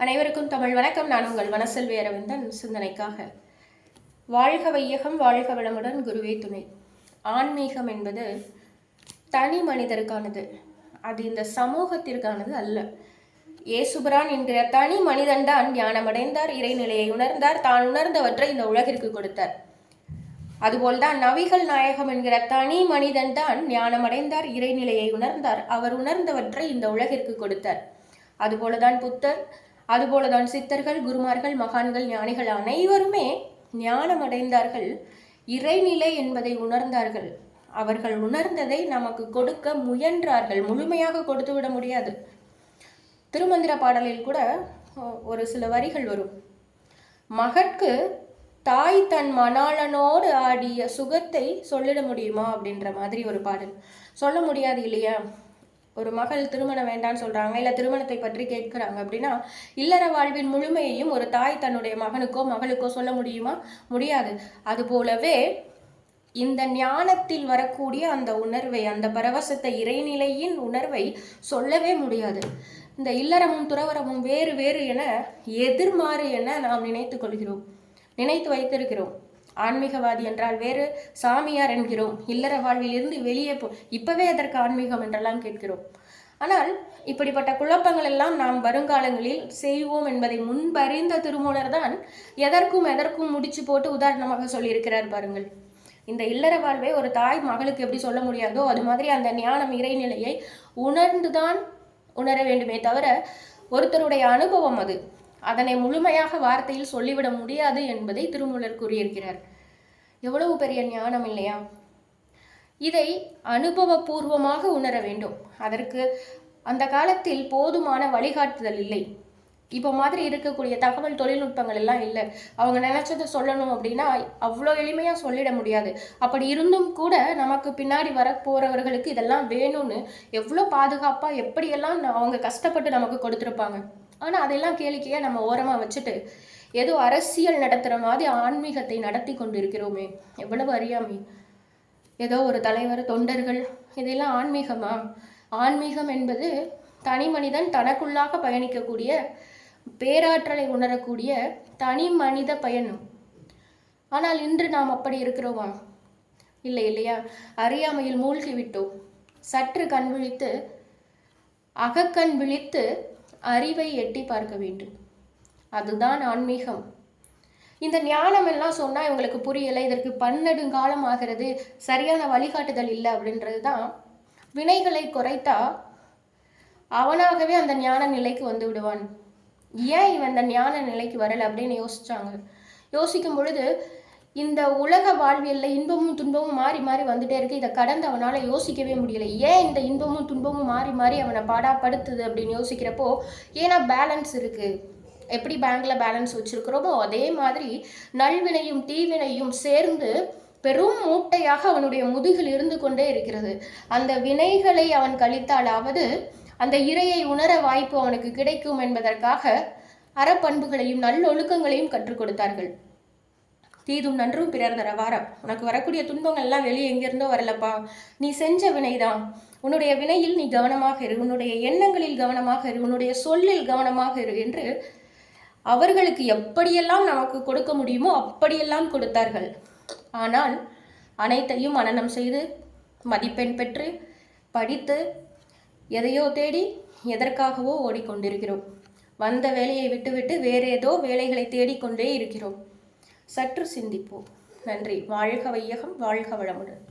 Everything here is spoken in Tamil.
அனைவருக்கும் தமிழ் வணக்கம். நான் உங்கள் வனசெல்வி அரவிந்தன். சிந்தனைக்காக வாழ்க வையகம், வாழ்க வளமுடன், குருவே துணை. ஆன்மீகம் என்பது தனி மனிதருக்கானது, அது இந்த சமூகத்திற்கானது அல்ல. ஏசுபிரான் என்கிற தனி மனிதன்தான் ஞானமடைந்தார், இறைநிலையை உணர்ந்தார், தான் உணர்ந்தவற்றை இந்த உலகிற்கு கொடுத்தார். அதுபோல்தான் நபிகள் நாயகம் என்கிற தனி மனிதன் தான் ஞானமடைந்தார், இறைநிலையை உணர்ந்தார், அவர் உணர்ந்தவற்றை இந்த உலகிற்கு கொடுத்தார். அதுபோலதான் புத்தர், அதுபோலதான் சித்தர்கள், குருமார்கள், மகான்கள், ஞானிகள் அனைவருமே ஞானமடைந்தார்கள், இறைநிலை என்பதை உணர்ந்தார்கள். அவர்கள் உணர்ந்ததை நமக்கு கொடுக்க முயன்றார்கள். முழுமையாக கொடுத்து விட முடியாது. திருமந்திர பாடலில் கூட ஒரு சில வரிகள் வரும். மகட்கு தாய் தன் மணாளனோடு ஆடிய சுகத்தை சொல்லிட முடியுமா அப்படின்ற மாதிரி ஒரு பாடல். சொல்ல முடியாது இல்லையா? ஒரு மகள் திருமணம் வேண்டான்னு சொல்றாங்க, இல்லை திருமணத்தை பற்றி கேட்கிறாங்க அப்படின்னா இல்லற வாழ்வின் முழுமையையும் ஒரு தாய் தன்னுடைய மகனுக்கோ மகளுக்கோ சொல்ல முடியுமா? முடியாது. அதுபோலவே இந்த ஞானத்தில் வரக்கூடிய அந்த உணர்வை, அந்த பரவசத்தை, இறைநிலையின் உணர்வை சொல்லவே முடியாது. இந்த இல்லறமும் துறவரமும் வேறு வேறு என எதிர்மாறு என நாம் நினைத்து கொள்கிறோம், நினைத்து வைத்திருக்கிறோம். ஆன்மீகவாதி என்றால் வேறு, சாமியார் என்கிறோம், இல்லற வாழ்வில் இருந்து வெளியே இப்பவே அதற்கு ஆன்மீகம் என்றெல்லாம் கேட்கிறோம். ஆனால் இப்படிப்பட்ட குழப்பங்கள் எல்லாம் நாம் வருங்காலங்களில் செய்வோம் என்பதை முன்பறிந்த திருமூலர் தான் எதற்கும் முடிச்சு போட்டு உதாரணமாக சொல்லியிருக்கிறார் பாருங்கள். இந்த இல்லற வாழ்வை ஒரு தாய் மகளுக்கு எப்படி சொல்ல முடியாதோ அது மாதிரி அந்த ஞானம், இறைநிலையை உணர்ந்துதான் உணர வேண்டுமே தவிர ஒருத்தருடைய அனுபவம் அது, அதனை முழுமையாக வார்த்தையில் சொல்லிவிட முடியாது என்பதை திருமூலர் கூறியிருக்கிறார். எவ்வளவு பெரிய ஞானம் இல்லையா? இதை அனுபவபூர்வமாக உணர வேண்டும். அதற்கு அந்த காலத்தில் போதுமான வழிகாட்டுதல் இல்லை. இப்போ மாதிரி இருக்கக்கூடிய தகவல் தொழில்நுட்பங்கள் எல்லாம் இல்லை. அவங்க நினைச்சதை சொல்லணும் அப்படின்னா அவ்வளோ எளிமையாக சொல்லிட முடியாது. அப்படி இருந்தும் கூட நமக்கு பின்னாடி வரப்போறவர்களுக்கு இதெல்லாம் வேணும்னு எவ்வளோ பாதுகாப்பாக எப்படியெல்லாம் அவங்க கஷ்டப்பட்டு நமக்கு கொடுத்துருப்பாங்க. ஆனால் அதெல்லாம் கேளிக்கையாக நம்ம ஓரமாக வச்சுட்டு ஏதோ அரசியல் நடத்துகிற மாதிரி ஆன்மீகத்தை நடத்தி கொண்டு இருக்கிறோமே, எவ்வளவு அறியாமை. ஏதோ ஒரு தலைவர், தொண்டர்கள், இதெல்லாம் ஆன்மீகமா? ஆன்மீகம் என்பது தனி மனிதன் தனக்குள்ளாக பயணிக்கக்கூடிய, பேராற்றலை உணரக்கூடிய தனி மனித பயணம். ஆனால் இன்று நாம் அப்படி இருக்கிறோமா? இல்லை இல்லையா? அறியாமையில் மூழ்கி விட்டோம். சற்று கண் விழித்து, அகக்கண் விழித்து அறிவை எட்டி பார்க்க வேண்டும். அதுதான் ஆன்மீகம். இந்த ஞானம் எல்லாம் சொன்னால் இவங்களுக்கு புரியலை, இதற்கு பன்னெடுங்காலம் ஆகிறது, சரியான வழிகாட்டுதல் இல்லை அப்படின்றது தான். வினைகளை குறைத்தா அவனாகவே அந்த ஞான நிலைக்கு வந்து விடுவான். ஏன் இவன் அந்த ஞான நிலைக்கு வரலை அப்படின்னு யோசிச்சாங்க. யோசிக்கும் பொழுது இந்த உலக வாழ்வியல்ல இன்பமும் துன்பமும் மாறி மாறி வந்துட்டே இருக்கு. இதை கடந்து அவனால் யோசிக்கவே முடியலை. ஏன் இந்த இன்பமும் துன்பமும் மாறி மாறி அவனை பாடாப்படுத்துது அப்படின்னு யோசிக்கிறப்போ, ஏன்னா பேலன்ஸ் இருக்கு. எப்படி பேங்க்ல பேலன்ஸ் வச்சிருக்கிறோமோ அதே மாதிரி நல்வினையும் தீவினையும் சேர்ந்து பெரும் மூட்டையாக அவனுடைய முதுகில் இருந்து கொண்டே இருக்கிறது. அந்த வினைகளை அவன் கழித்தாலாவது அந்த இறையை உணர வாய்ப்பு அவனுக்கு கிடைக்கும் என்பதற்காக அறப்பண்புகளையும் நல்லொழுக்கங்களையும் கற்றுக் கொடுத்தார்கள். தீதும் நன்றும் பிறர் தர வாரம். உனக்கு வரக்கூடிய துன்பங்கள்லாம் வெளியே எங்கிருந்தோ வரலப்பா, நீ செஞ்ச வினைதான். உன்னுடைய வினையில் நீ கவனமாக இரு, உன்னுடைய எண்ணங்களில் கவனமாக இரு, உன்னுடைய சொல்லில் கவனமாக இரு என்று அவர்களுக்கு எப்படியெல்லாம் நமக்கு கொடுக்க முடியுமோ அப்படியெல்லாம் கொடுத்தார்கள். ஆனால் அனைத்தையும் மனனம் செய்து மதிப்பெண் பெற்று படித்து எதையோ தேடி எதற்காகவோ ஓடிக்கொண்டிருக்கிறோம். வந்த வேலையை விட்டுவிட்டு வேறு ஏதோ வேலைகளை தேடிக்கொண்டே இருக்கிறோம். சற்று சிந்திப்போம். நன்றி. வாழ்க வையகம், வாழ்க வளமுடன்.